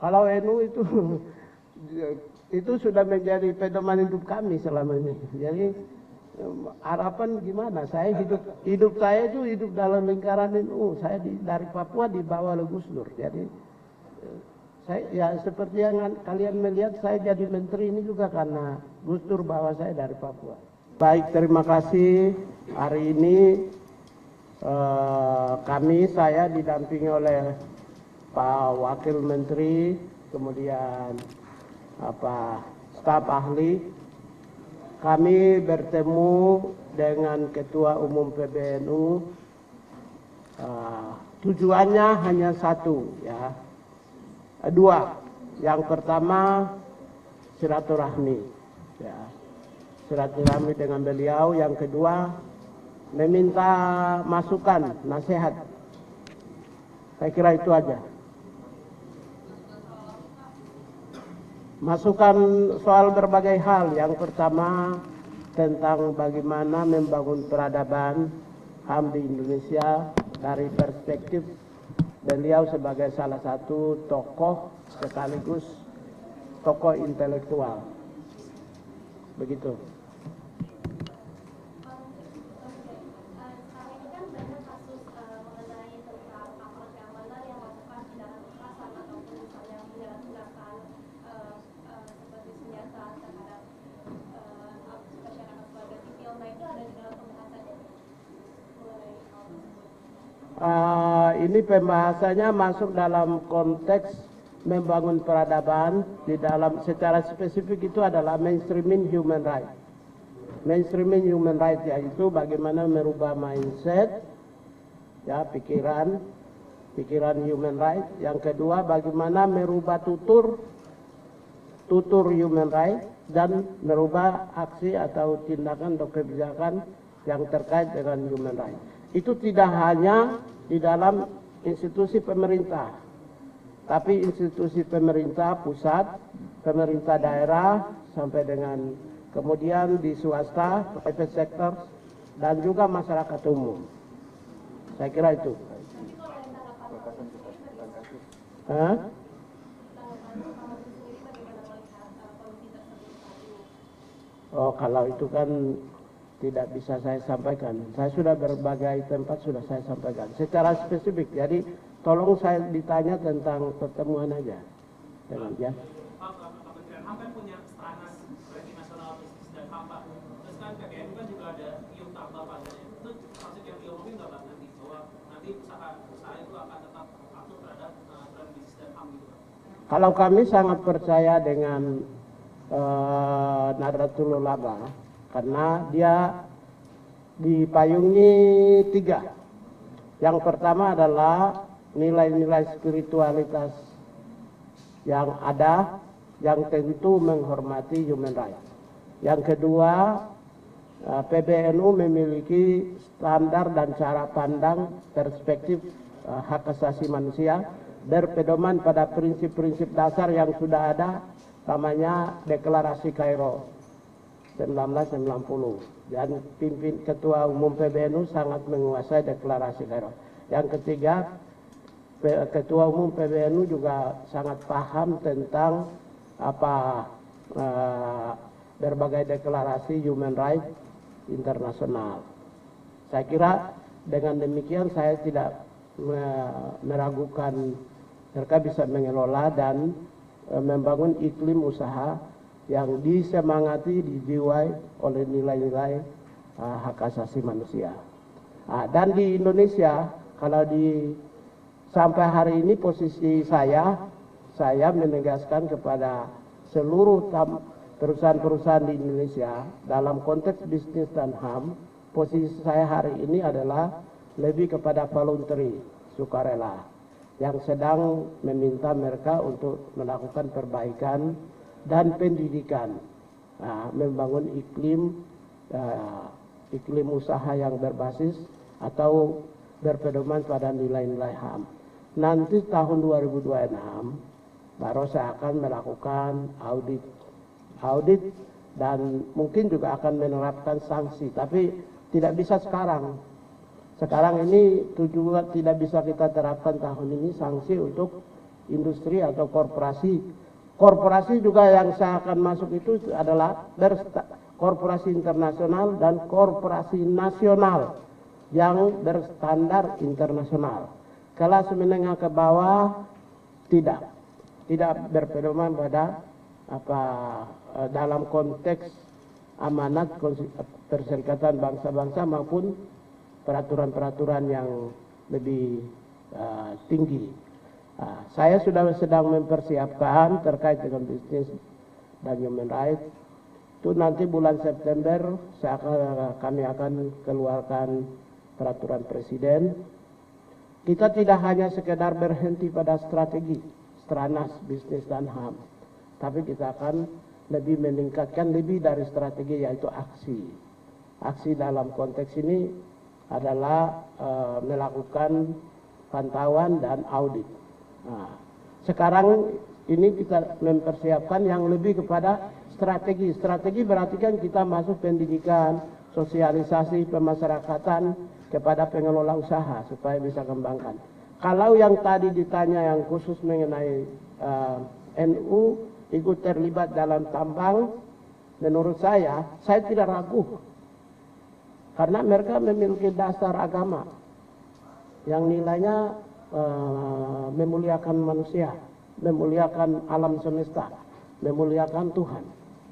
Kalau NU itu sudah menjadi pedoman hidup kami selama ini. Jadi harapan gimana? Saya hidup saya itu hidup dalam lingkaran NU. Saya dari Papua dibawa oleh Gus Dur. Jadi saya ya seperti yang kalian melihat saya jadi menteri ini juga karena Gus Dur bawa saya dari Papua. Baik, terima kasih. Hari ini saya didampingi oleh Pak Wakil Menteri, kemudian staf ahli. Kami bertemu dengan Ketua Umum PBNU. Tujuannya hanya satu, ya. Dua. Yang pertama silaturahmi, ya. Silaturahmi dengan beliau. Yang kedua meminta masukan, nasihat. Saya kira itu aja. Masukan soal berbagai hal. Yang pertama tentang bagaimana membangun peradaban HAM di Indonesia dari perspektif beliau sebagai salah satu tokoh sekaligus tokoh intelektual. Begitu. Ini pembahasannya masuk dalam konteks membangun peradaban. Di dalam secara spesifik itu adalah mainstreaming human rights. Mainstreaming human rights yaitu bagaimana merubah mindset, ya, pikiran human rights. Yang kedua bagaimana merubah tutur human rights dan merubah aksi atau tindakan atau kebijakan yang terkait dengan human rights. Itu tidak hanya di dalam institusi pemerintah, tapi institusi pemerintah pusat, pemerintah daerah, sampai dengan kemudian di swasta, private sector, dan juga masyarakat umum. Saya kira itu. Oh, kalau itu kan tidak bisa saya sampaikan. Saya sudah berbagai tempat sudah saya sampaikan secara spesifik. Jadi tolong saya ditanya tentang pertemuan aja dengan ya. Kementerian HAM kan punya Stranas Rating Nasional Bisnis dan HAM, Pak. Terus kan PBNU kan juga ada IUM Tambah, Pak. Itu maksud yang diomongin nggak, Pak, nanti bahwa nanti usaha itu akan tetap patuh terhadap aturan bisnis dan HAM gitu, Pak? Kalau kami sangat percaya dengan Nahdlatul Ulama, karena dia dipayungi tiga. Yang pertama adalah nilai-nilai spiritualitas yang ada, yang tentu menghormati human rights. Yang kedua, PBNU memiliki standar dan cara pandang perspektif hak asasi manusia berpedoman pada prinsip-prinsip dasar yang sudah ada, namanya Deklarasi Kairo 1990, dan Ketua Umum PBNU sangat menguasai Deklarasi Kairo. Yang ketiga, Ketua Umum PBNU juga sangat paham tentang berbagai deklarasi human rights internasional. Saya kira dengan demikian saya tidak meragukan mereka bisa mengelola dan membangun iklim usaha yang disemangati, dijiwai oleh nilai-nilai hak asasi manusia. Dan di Indonesia, kalau sampai hari ini posisi saya menegaskan kepada seluruh perusahaan-perusahaan di Indonesia dalam konteks bisnis dan HAM, posisi saya hari ini adalah lebih kepada voluntary, sukarela, yang sedang meminta mereka untuk melakukan perbaikan dan pendidikan, membangun iklim usaha yang berbasis atau berpedoman pada nilai-nilai HAM. Nanti tahun 2026 baru saya akan melakukan audit dan mungkin juga akan menerapkan sanksi, tapi tidak bisa sekarang. Sekarang ini tujuan tidak bisa kita terapkan tahun ini sanksi untuk industri atau korporasi. Korporasi juga yang saya akan masuk itu adalah korporasi internasional dan korporasi nasional yang berstandar internasional. Kelas menengah ke bawah tidak berpedoman pada dalam konteks amanat Perserikatan Bangsa-Bangsa maupun peraturan-peraturan yang lebih tinggi. Saya sudah sedang mempersiapkan terkait dengan bisnis dan human rights. Itu nanti bulan September kami akan keluarkan peraturan presiden. Kita tidak hanya sekedar berhenti pada strategi, stranas, bisnis dan HAM. Tapi kita akan lebih meningkatkan lebih dari strategi, yaitu aksi. Aksi dalam konteks ini adalah melakukan pantauan dan audit. Sekarang ini kita mempersiapkan yang lebih kepada strategi. Strategi berarti kan kita masuk pendidikan, sosialisasi, pemasyarakatan kepada pengelola usaha supaya bisa kembangkan. Kalau yang tadi ditanya yang khusus mengenai NU ikut terlibat dalam tambang, menurut saya tidak ragu. Karena mereka memiliki dasar agama yang nilainya memuliakan manusia, memuliakan alam semesta, memuliakan Tuhan.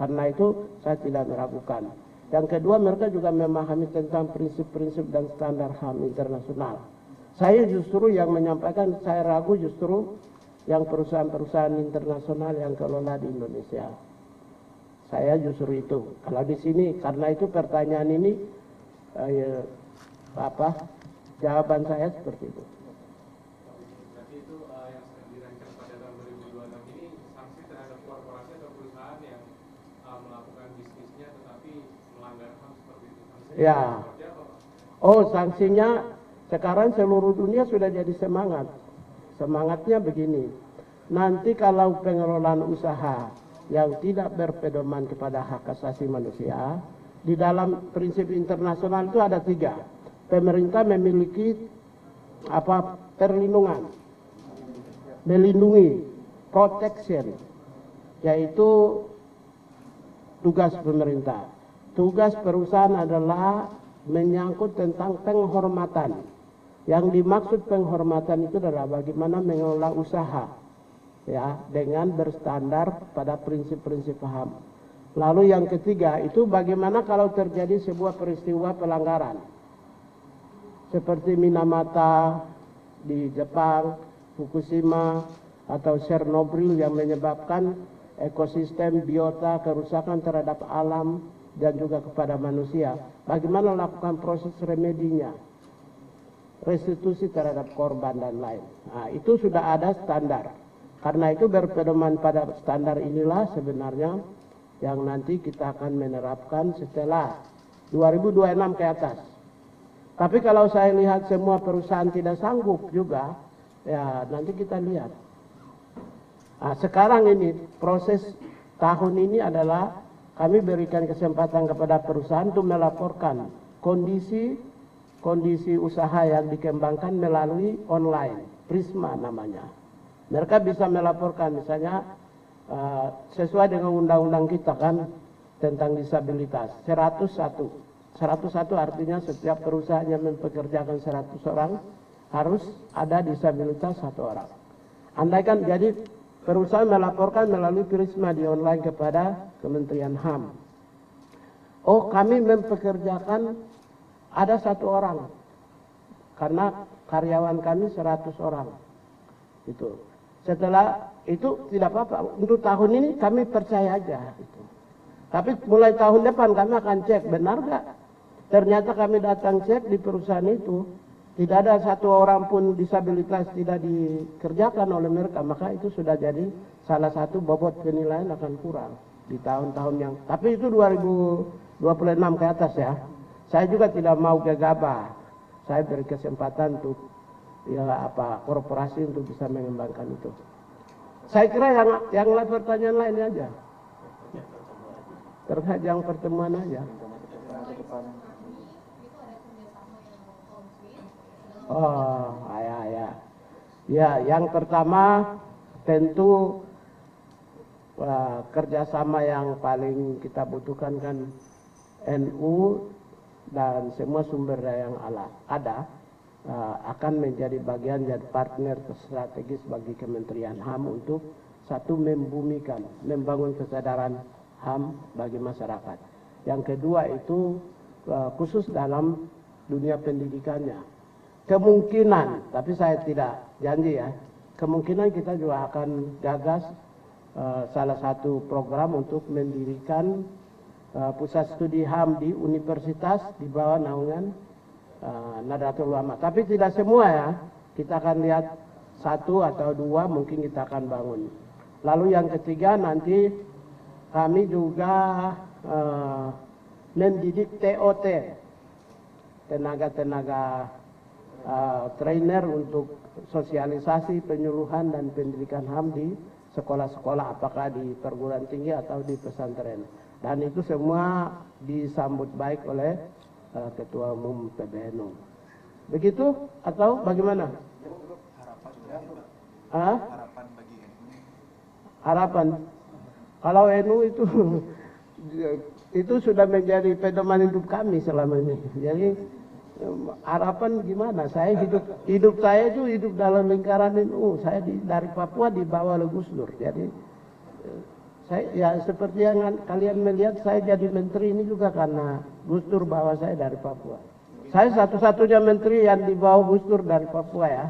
Karena itu saya tidak meragukan. Yang kedua, mereka juga memahami tentang prinsip-prinsip dan standar HAM internasional. Saya justru yang menyampaikan, saya ragu justru yang perusahaan-perusahaan internasional yang kelola di Indonesia. Saya justru itu. Kalau di sini, karena itu pertanyaan ini, jawaban saya seperti itu. Berarti itu yang sedang dirancang pada tahun 2026 ini sanksi terhadap korporasi atau perusahaan yang melakukan bisnisnya tetapi melanggar HAM seperti itu. Ya. Oh, sanksinya sekarang seluruh dunia sudah jadi semangat. Semangatnya begini. Nanti kalau pengelolaan usaha yang tidak berpedoman kepada hak asasi manusia, di dalam prinsip internasional itu ada 3. Pemerintah memiliki perlindungan, melindungi, protection, yaitu tugas pemerintah. Tugas perusahaan adalah menyangkut tentang penghormatan. Yang dimaksud penghormatan itu adalah bagaimana mengelola usaha, ya, dengan berstandar pada prinsip-prinsip HAM. Lalu yang ketiga itu bagaimana kalau terjadi sebuah peristiwa pelanggaran, seperti Minamata di Jepang, Fukushima, atau Chernobyl yang menyebabkan ekosistem biota, kerusakan terhadap alam dan juga kepada manusia. Bagaimana lakukan proses remedinya, restitusi terhadap korban dan lain. Nah, itu sudah ada standar. Karena itu berpedoman pada standar inilah sebenarnya yang nanti kita akan menerapkan setelah 2026 ke atas. Tapi kalau saya lihat semua perusahaan tidak sanggup juga, ya nanti kita lihat. Nah, sekarang ini proses tahun ini adalah kami berikan kesempatan kepada perusahaan untuk melaporkan kondisi usaha yang dikembangkan melalui online, Prisma namanya. Mereka bisa melaporkan misalnya sesuai dengan undang-undang kita kan tentang disabilitas 101 artinya setiap perusahaan yang mempekerjakan 100 orang harus ada disabilitas 1 orang. Andaikan jadi perusahaan melaporkan melalui Prisma di online kepada Kementerian HAM. Oh, kami mempekerjakan ada 1 orang karena karyawan kami 100 orang. Itu. Setelah itu tidak apa-apa. Untuk tahun ini kami percaya aja. Gitu. Tapi mulai tahun depan kami akan cek benar gak? Ternyata kami datang cek di perusahaan itu tidak ada 1 orang pun disabilitas tidak dikerjakan oleh mereka. Maka itu sudah jadi salah satu bobot penilaian akan kurang di tahun-tahun yang. Tapi itu 2026 ke atas ya. Saya juga tidak mau gegabah. Saya beri kesempatan untuk korporasi untuk bisa mengembangkan itu. Saya kira yang lain pertanyaan lain aja. Terkait yang pertemuan aja. Oh, ya. Ya, yang pertama tentu kerjasama yang paling kita butuhkan kan NU dan semua sumber daya yang ada akan menjadi bagian dan partner strategis bagi Kementerian HAM untuk satu membumikan, membangun kesadaran HAM bagi masyarakat. Yang kedua itu khusus dalam dunia pendidikannya. Kemungkinan, tapi saya tidak janji ya, kemungkinan kita juga akan gagas salah satu program untuk mendirikan pusat studi HAM di universitas di bawah naungan Nahdlatul Ulama. Tapi tidak semua ya, kita akan lihat satu atau dua mungkin kita akan bangun. Lalu yang ketiga nanti kami juga mendidik TOT, tenaga-tenaga trainer untuk sosialisasi, penyuluhan dan pendidikan HAM di sekolah-sekolah, apakah di perguruan tinggi atau di pesantren. Dan itu semua disambut baik oleh Ketua Umum PBNU. Begitu atau bagaimana? Harapan bagi NU. Harapan. Kalau NU itu sudah menjadi pedoman hidup kami selama ini. Jadi harapan gimana? Saya hidup saya itu hidup dalam lingkaran NU. Saya dari Papua dibawa oleh Gus Dur. Jadi saya ya seperti yang kalian melihat saya jadi menteri ini juga karena Gus Dur bawa saya dari Papua. Saya satu-satunya menteri yang dibawa Gus Dur dari Papua ya.